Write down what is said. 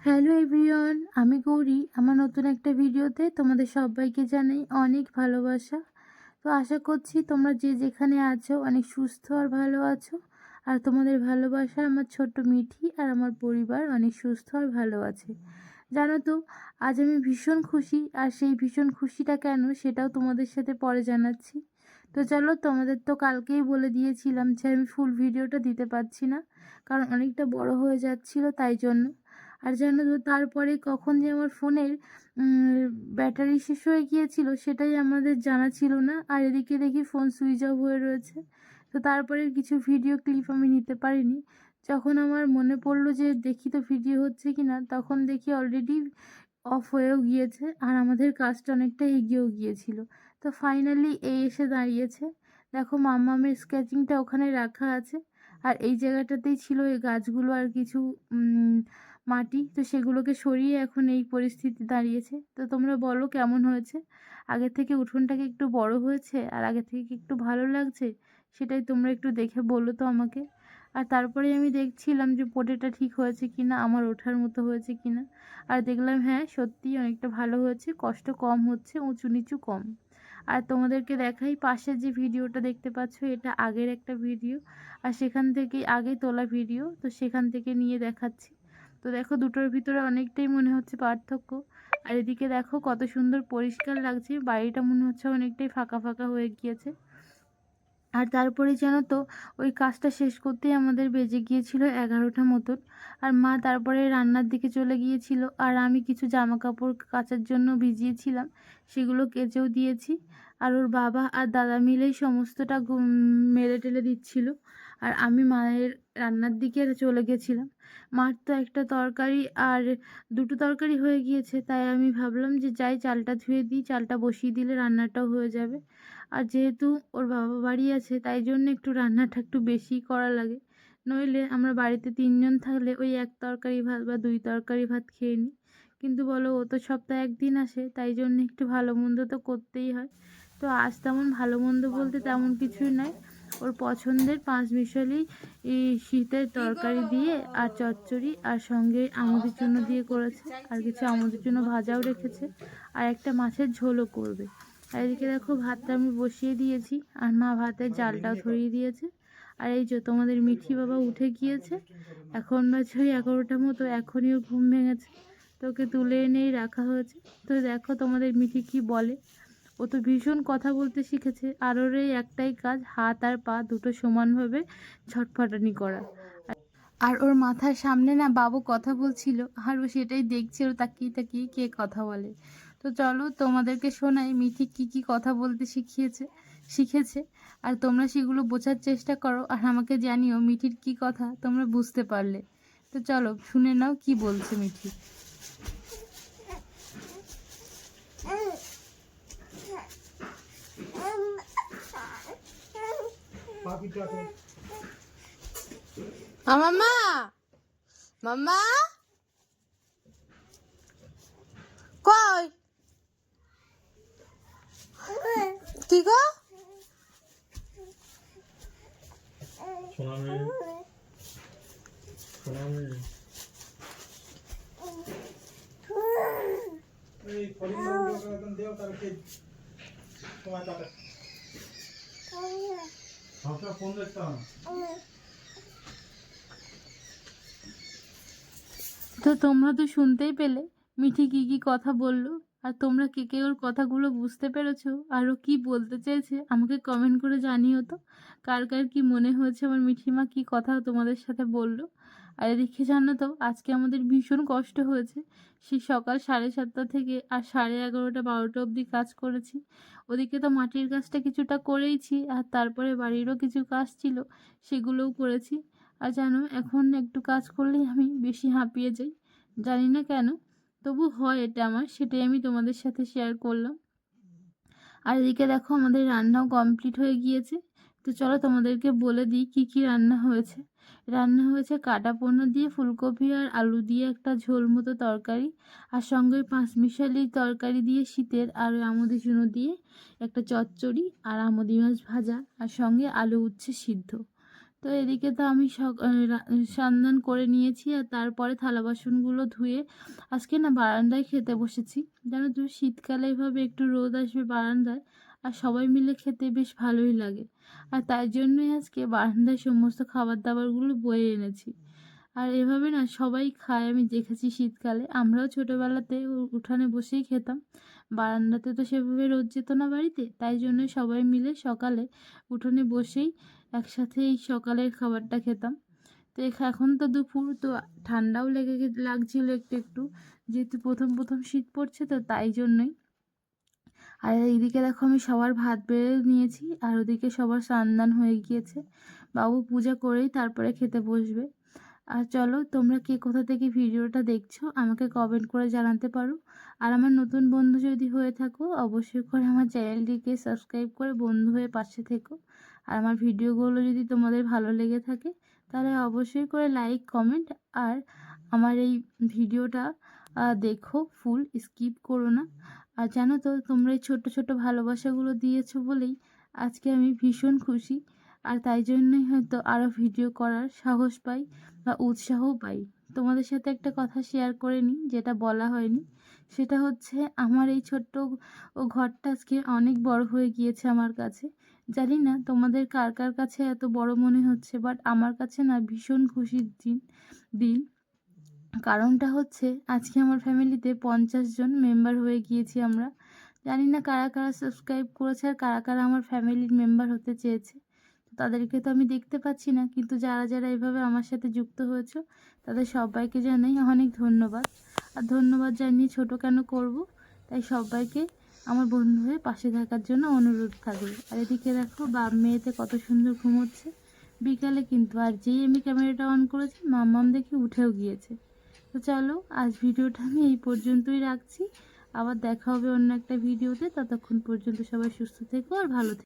Hello everyone, আমি গৌরী। আমার নতুন একটা ভিডিওতে তোমাদের সবাইকে জানাই অনেক ভালোবাসা। তো আশা করছি তোমরা যে যেখানে আছো অনেক সুস্থ আর ভালো আছো। আর তোমাদের ভালোবাসা আমার ছোট্ট মিঠি আর আমার পরিবার অনেক সুস্থ আর ভালো আছে। জানো তো, আজ আমি ভীষণ খুশি, আর সেই ভীষণ খুশিটা কেন সেটাও তোমাদের সাথে পরে জানাচ্ছি। তো চলো, তোমাদের তো কালকেই বলে দিয়েছিলাম যে আমি ফুল ভিডিওটা দিতে পারছি না, কারণ অনেকটা বড় হয়ে যাচ্ছিল তাই জন্য। আর জানো তো, তারপরে কখন যে আমার ফোনের ব্যাটারি শেষ হয়ে গিয়েছিল সেটাই আমাদের জানা ছিল না, আর এদিকে দেখি ফোন সুইচ অফ হয়ে রয়েছে। তো তারপরে কিছু ভিডিও ক্লিপ আমি নিতে পারিনি। যখন আমার মনে পড়লো যে দেখি তো ভিডিও হচ্ছে কি না, তখন দেখি অলরেডি অফ হয়েও গিয়েছে, আর আমাদের কাজটা অনেকটা এগিয়েও গিয়েছিল। তো ফাইনালি এই এসে দাঁড়িয়েছে। দেখো, মাম্মামের স্কেচিংটা ওখানে রাখা আছে, আর এই জায়গাটাতেই ছিল এই গাছগুলো আর কিছু মাটি। তো সেগুলোকে সরিয়ে এখন এই পরিস্থিতি দাঁড়িয়েছে। তো তোমরা বলো কেমন হয়েছে? আগের থেকে উঠোনটাকে একটু বড় হয়েছে আর আগের থেকে কি একটু ভালো লাগছে? সেটাই তোমরা একটু দেখে বলো তো আমাকে। আর তারপরে আমি দেখছিলাম যে পোটেটা ঠিক হয়েছে কিনা, আমার ওঠার মতো হয়েছে কিনা। আর দেখলাম হ্যাঁ, সত্যিই অনেকটা ভালো হয়েছে, কষ্ট কম হচ্ছে, উঁচু নিচু কম। আর তোমাদেরকে দেখাই, পাশের যে ভিডিওটা দেখতে পাচ্ছ এটা আগের একটা ভিডিও, আর সেখান থেকে আগে তোলা ভিডিও, তো সেখান থেকে নিয়ে দেখাচ্ছি। তো দেখো, দুটোর ভিতরে অনেকটাই মনে হচ্ছে পার্থক্য। আর এদিকে দেখো কত সুন্দর পরিষ্কার লাগছে, বাড়িটা মনে হচ্ছে অনেকটাই ফাঁকা ফাঁকা হয়ে গিয়েছে। আর তারপরে জানো তো, ওই কাজটা শেষ করতেই আমাদের বেজে গিয়েছিল 11টা মতন। আর মা তারপরে রান্নার দিকে চলে গিয়েছিল, আর আমি কিছু জামা কাপড় কাচার জন্য ভিজিয়েছিলাম, সেগুলো কেচেও দিয়েছি। আর ওর বাবা আর দাদা মিলেই সমস্তটা মেলে টেলে দিচ্ছিল, আর আমি মায়ের রান্নার দিকে চলে গেছিলাম। মার তো একটা তরকারি আর দুটো তরকারি হয়ে গিয়েছে, তাই আমি ভাবলাম যে যাই চালটা ধুয়ে দিই, চালটা বসিয়ে দিলে রান্নাটাও হয়ে যাবে। আর যেহেতু ওর বাবা বাড়ি আছে তাই জন্য একটু রান্নাটা একটু বেশি করা লাগে, নইলে আমরা বাড়িতে 3জন থাকলে ওই এক তরকারি ভাত বা 2 তরকারি ভাত খেয়ে নিই। কিন্তু বলো, ও তো সপ্তাহে একদিন আসে, তাই জন্য একটু ভালো মন্দ তো করতেই হয়। তো আজ তেমন ভালো মন্দ বলতে তেমন কিছুই নয়, ওর পছন্দের 5 মিশালি এই শীতের তরকারি দিয়ে আর চচ্চড়ি, আর সঙ্গে আমুদের জন্য দিয়ে করেছে, আর কিছু আমুদের জন্য ভাজাও রেখেছে, আর একটা মাছের ঝোলও করবে। আর এদিকে দেখো, ভাতটা আমি বসিয়ে দিয়েছি, আর মা ভাতের জালটাও ধরিয়ে দিয়েছে। আর এই যে তোমাদের মিঠি বাবা উঠে গিয়েছে, এখন বাজে ওই 11টা মতো, এখনই ওর ঘুম ভেঙেছে, তো ওকে তুলে এনেই রাখা হয়েছে। তো দেখো তোমাদের মিঠি কি বলে। ও তো ভীষণ কথা বলতে শিখেছে, আর ওর এই একটাই কাজ, হাত আর পা দুটো সমানভাবে ছটফটানি করা। আর ওর মাথার সামনে না বাবু কথা বলছিল, আর ও সেটাই দেখছিল তাকিয়ে তাকিয়ে কে কথা বলে। তো চলো তোমাদেরকে শোনাই মিঠি কি কি কথা বলতে শিখেছে, আর তোমরা সেগুলো বোঝার চেষ্টা করো, আর আমাকে জানিও মিঠির কি কথা তোমরা বুঝতে পারলে। তো চলো শুনে নাও কি বলছে মিঠি। মাম্মা, মাম্মা কই? কি গো? তো তোমরা তো শুনতেই পেলে মিঠি কি কি কথা বললো, আর তোমরা কে কে ওর কথাগুলো বুঝতে পেরেছো, আর ও কি বলতে চেয়েছে আমাকে কমেন্ট করে জানিও তো, কার কার কি মনে হয়েছে আমার মিঠিমা কি কথা তোমাদের সাথে বললো। আর এদিকে জানো তো, আজকে আমাদের ভীষণ কষ্ট হয়েছে। সেই সকাল 7:30 থেকে আর 11:30 12টা অবধি কাজ করেছি। ওদিকে তো মাটির কাজটা কিছুটা করেইছি, আর তারপরে বাড়িরও কিছু কাজ ছিল, সেগুলোও করেছি। আর জানো, এখন একটু কাজ করলেই আমি বেশি হাঁপিয়ে যাই, জানি না কেন, তবু হয় এটা আমার, সেটাই আমি তোমাদের সাথে শেয়ার করলাম। আর এদিকে দেখো আমাদের রান্নাও কমপ্লিট হয়ে গিয়েছে। তো চলো তোমাদেরকে বলে দিই কি কি রান্না হয়েছে। রান্না হয়েছে কাটা পোনা দিয়ে ফুলকপি আর আলু দিয়ে একটা ঝোল মতো তরকারি, আর সঙ্গে 5 মিশালি তরকারি দিয়ে শীতের, আর আমুদি চুনো দিয়ে একটা চচ্চড়ি, আর আমুদি মাছ ভাজা, আর সঙ্গে আলু উচ্ছে সিদ্ধ। তো এদিকে তো আমি সন্ধান করে নিয়েছি, আর তারপরে থালা বাসনগুলো ধুয়ে আজকে না বারান্দায় খেতে বসেছি। জানো তো, শীতকালে এভাবে একটু রোদ আসবে বারান্দায়, আর সবাই মিলে খেতে বেশ ভালোই লাগে। আর তাই জন্যই আজকে বারান্দায় সমস্ত খাবার দাবারগুলো বয়ে এনেছি। আর এভাবে না সবাই খায়, আমি দেখেছি শীতকালে। আমরাও ছোটোবেলাতে উঠানে বসেই খেতাম, বারান্দাতে তো সেভাবে রোদ যেত না বাড়িতে, তাই জন্য সবাই মিলে সকালে উঠোনে বসেই একসাথে এই সকালের খাবারটা খেতাম। তো এখন তো দুপুর, তো ঠান্ডাও লাগছিল একটু একটু, যেহেতু প্রথম প্রথম শীত পড়ছে, তো তাই জন্যই। আর এইদিকে দেখো আমি সবার ভাত বেড়ে নিয়েছি, আর ওদিকে সবার স্নান হয়ে গিয়েছে। বাবু পূজা করেই তারপরে খেতে বসবে। আর চলো, তোমরা কে কোথা থেকে ভিডিওটা দেখছো আমাকে কমেন্ট করে জানাতে পারো। আর আমার নতুন বন্ধু যদি হয়ে থাকো, অবশ্যই করে আমার চ্যানেলটিকে সাবস্ক্রাইব করে বন্ধু হয়ে পাশে থেকো। আর আমার ভিডিওগুলো যদি তোমাদের ভালো লেগে থাকে, তাহলে অবশ্যই করে লাইক কমেন্ট আর আমার এই ভিডিওটা দেখো, ফুল স্কিপ করো না। আর জানো তো, তোমরা এই ছোট্ট ছোট্ট ভালোবাসাগুলো দিয়েছো বলেই আজকে আমি ভীষণ খুশি। আর তাই জন্যই হয়তো আরও ভিডিও করার সাহস পাই বা উৎসাহ পাই। তোমাদের সাথে একটা কথা শেয়ার করে নিই, যেটা বলা হয়নি। সেটা হচ্ছে, আমার এই ছোট্ট ঘরটা আজকে অনেক বড় হয়ে গিয়েছে আমার কাছে। জানি না তোমাদের কার কার কাছে এত বড় মনে হচ্ছে, বাট আমার কাছে না ভীষণ খুশির দিন। কারণটা হচ্ছে, আজকে আমার ফ্যামিলিতে 50 জন মেম্বার হয়ে গিয়েছি আমরা। জানি না কারা কারা সাবস্ক্রাইব করেছে আর কারা কারা আমার ফ্যামিলির মেম্বার হতে চেয়েছে। তাদেরকে তো আমি দেখতে পাচ্ছি না, কিন্তু যারা যারা এভাবে আমার সাথে যুক্ত হয়েছে, তাদের সবাইকে জানাই অনেক ধন্যবাদ। আর ধন্যবাদ জানিয়ে ছোট কেন করব, তাই সবাইকে আমার বন্ধু হয়ে পাশে থাকার জন্য অনুরোধ থাকবে। আর এদিকে দেখো, বাপ মেয়েতে কত সুন্দর ঘুমোচ্ছে বিকালে কিন্তু। আর যেই আমি ক্যামেরাটা অন করেছি, মাম্মাম দেখে উঠেও গিয়েছে। তো চলো, আজ ভিডিওটা আমি এই পর্যন্তই রাখছি। আবার দেখা হবে অন্য একটা ভিডিওতে। ততক্ষণ পর্যন্ত সবাই সুস্থ থেকো আর ভালো থেকো।